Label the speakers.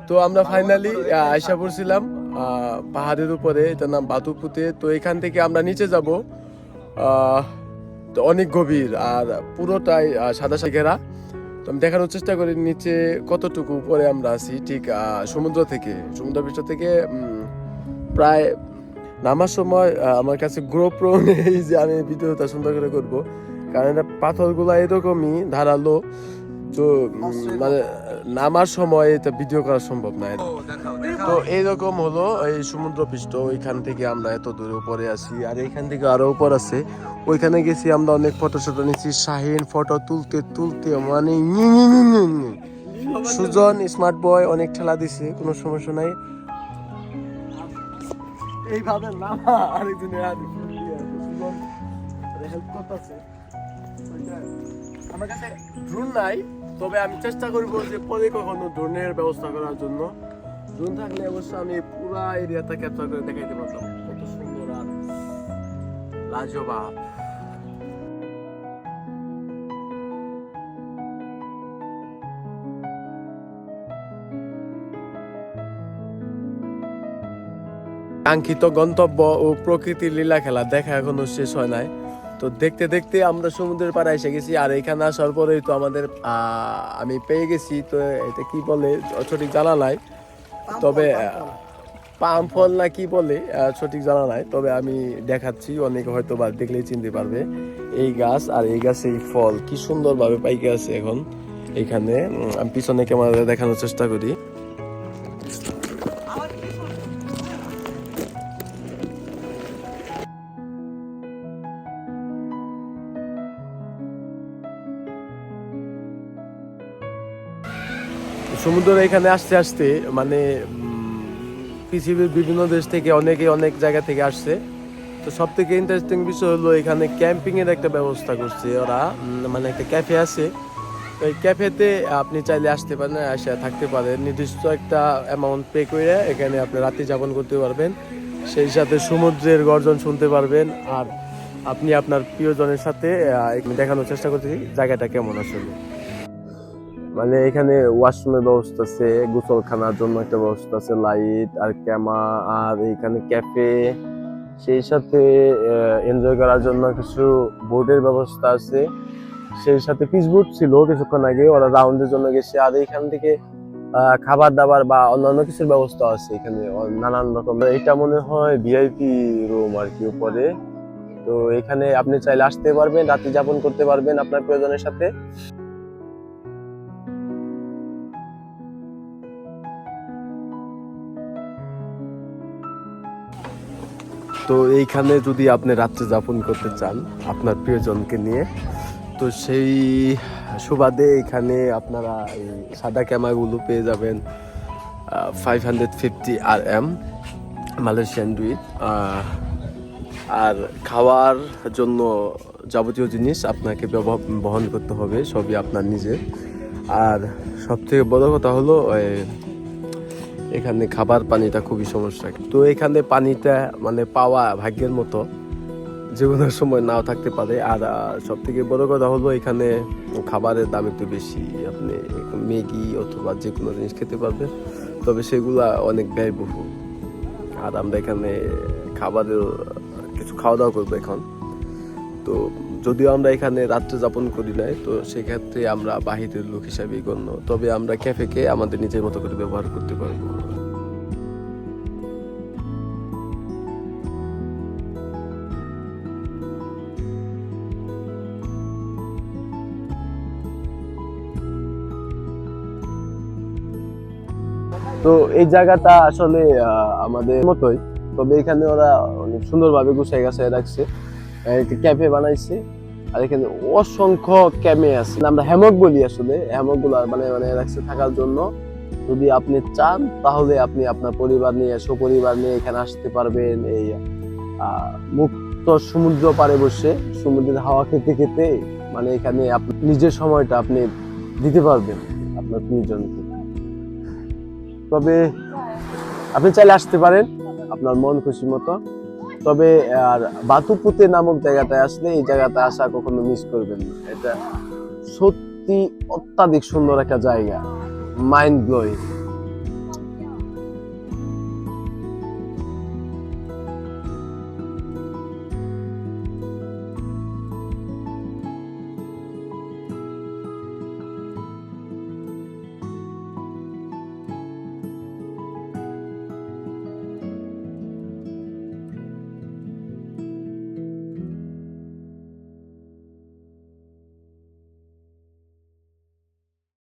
Speaker 1: তো আমরা ফাইনালি আইসা পড়ছিলাম পাহাড়ের উপরে, এটার নাম বাতুপুতে। তো এখান থেকে আমরা নিচে যাব, তো অনেক গভীর আর পুরোটাই সাদা সাদা ঘেরা। তো আমি দেখানোর চেষ্টা করি নিচে কতটুকু উপরে আমরা আছি, ঠিক সমুদ্র পৃষ্ঠ থেকে প্রায় নামার সময় আমার কাছে গ্রোপ্রো নেই যে আমি ভিডিওটা সুন্দর করে করবো, কারণ এটা পাথরগুলো এরকমই ধারালো। তো মানে নামার সময় এটা ভিডিও করা সম্ভব না। তো এইরকম হলো এই সমুদ্রপৃষ্ঠ, ওইখান থেকে আমরা এত দূরে উপরে আছি, আর এইখান থেকে আরো উপর আছে। ওইখানে গেছি আমরা, অনেক ফটো নিচ্ছি। শাহিন ফটো তুলতে তুলতে মানে সুজন স্মার্ট বয় অনেক ঠেলা দিছে, কোনো সমস্যা নাই। এইভাবে নামা আরেকজনের সুজন হেল্প করতেছে। আমার কাছে ড্রোন নাই, তবে আমি চেষ্টা করবো যে পরে কখনো ড্রোনের ব্যবস্থা করার জন্য। ড্রোন থাকলে অবশ্য আমি পুরা এরিয়াটা ক্যাপচার করে দেখাইতে পারতাম, কত সুন্দর আর লাজবাব। কাঙ্ক্ষিত গন্তব্য ও প্রকৃতির লীলা খেলা দেখা এখনো শেষ হয় নাই। তো দেখতে দেখতে আমরা সমুদ্রের পাড়ে এসে গেছি, আর এখানে আসার পরেই তো আমাদের আমি পেয়ে গেছি। তো এটা কি বলে সঠিক জানা নাই, তবে পাম ফল না কি বলে সঠিক জানা নাই, তবে আমি দেখাচ্ছি, অনেকে হয়তো বা দেখলেই চিনতে পারবে। এই গাছ, আর এই গাছে এই ফল কি সুন্দর ভাবে পাইকে আছে এখন এখানে। আমি পিছনে ক্যামেরা দেখানোর চেষ্টা করি। সমুদ্র এখানে আসতে আসতে মানে পৃথিবীর বিভিন্ন দেশ থেকে অনেকে অনেক জায়গা থেকে আসছে। তো সব থেকে ইন্টারেস্টিং বিষয় হলো এখানে ক্যাম্পিং এর একটা ব্যবস্থা করছে ওরা, মানে একটা ক্যাফে আছে। তো এই ক্যাফেতে আপনি চাইলে আসতে পারেন, এসে থাকতে পারেন, নির্দিষ্ট একটা অ্যামাউন্ট পে করে এখানে আপনি রাত্রি যাপন করতে পারবেন। সেই সাথে সমুদ্রের গর্জন শুনতে পারবেন, আর আপনি আপনার প্রিয়জনের সাথে দেখানোর চেষ্টা করতেছি জায়গাটা কেমন আসলে। মানে এখানে ওয়াশরুমের ব্যবস্থা আছে, গোসলখানার জন্য একটা ব্যবস্থা আছে, লাইট আর ক্যামা, আর এখানে ক্যাফে। সেই সাথে এনজয় করার জন্য কিছু বোর্ডের ব্যবস্থা আছে। সেই সাথে পিচ বোর্ড ছিল কিছুক্ষণ আগে, ওরা রাউন্ডের জন্য গেছে। আর এখান থেকে খাবার দাবার বা অন্যান্য কিছুর ব্যবস্থা আছে এখানে নানান রকম। এটা মনে হয় ভিআইপি রুম আর কি উপরে। তো এখানে আপনি চাইলে আসতে পারবেন, রাত্রি যাপন করতে পারবেন আপনার প্রিয়জনের সাথে। তো এইখানে যদি আপনি রাত্রে যাপন করতে চান আপনার প্রিয়জনকে নিয়ে, তো সেই সুবাদে এখানে আপনারা এই সাদা ক্যামেরাগুলো পেয়ে যাবেন 550 RM মালয়েশিয়ান ডুইট। আর খাওয়ার জন্য যাবতীয় জিনিস আপনাকে বহন করতে হবে, সবই আপনার নিজের। আর সবথেকে বড় কথা হলো এখানে খাবার পানিটা খুবই সমস্যা। তো এখানে পানিটা মানে পাওয়া ভাগ্যের মতো, যে কোনো সময় নাও থাকতে পারে। আর সব থেকে বড় কথা হলো এখানে খাবারের দাম একটু বেশি, আপনি ম্যাগি অথবা যে কোনো জিনিস খেতে পারবেন, তবে সেগুলা অনেক ব্যয়বহুল। আর আমরা এখানে খাবারের কিছু খাওয়া দাওয়া করবো এখন। তো যদিও আমরা এখানে রাত্রে যাপন করি নাই, তো সেক্ষেত্রে আমরা বাহিরের লোক হিসাবেই গণ্য, তবে আমরা ক্যাফেকে আমাদের নিজের মতো করে ব্যবহার করতে পারবো। তো এই জায়গাটা আসলে আমাদের মতোই, তবে এখানে ওরা অনেক সুন্দরভাবে গুছাই গাছাই রাখছে, একটা ক্যাফে বানাইছে। আর এখানে অসংখ্য ক্যামে আছে, আমরা হ্যামক বলি, আসলে হ্যামক গুলো মানে রাখছে থাকার জন্য। যদি আপনি চান তাহলে আপনি আপনার পরিবার নিয়ে, সপরিবার নিয়ে এখানে আসতে পারবেন। এই মুক্ত সমুদ্র পাড়ে বসে সমুদ্রের হাওয়া খেতে খেতে মানে এখানে আপনি নিজের সময়টা আপনি দিতে পারবেন আপনার প্রিয়জনকে। তবে আপনি চাইলে আসতে পারেন আপনার মন খুশি মতো। তবে আর বাতুপুতে নামক জায়গাটায় আসলে এই জায়গাটা আসা কখনো মিস করবেন না। এটা সত্যি অত্যাধিক সুন্দর একটা জায়গা, মাইন্ড ব্লোয়িং।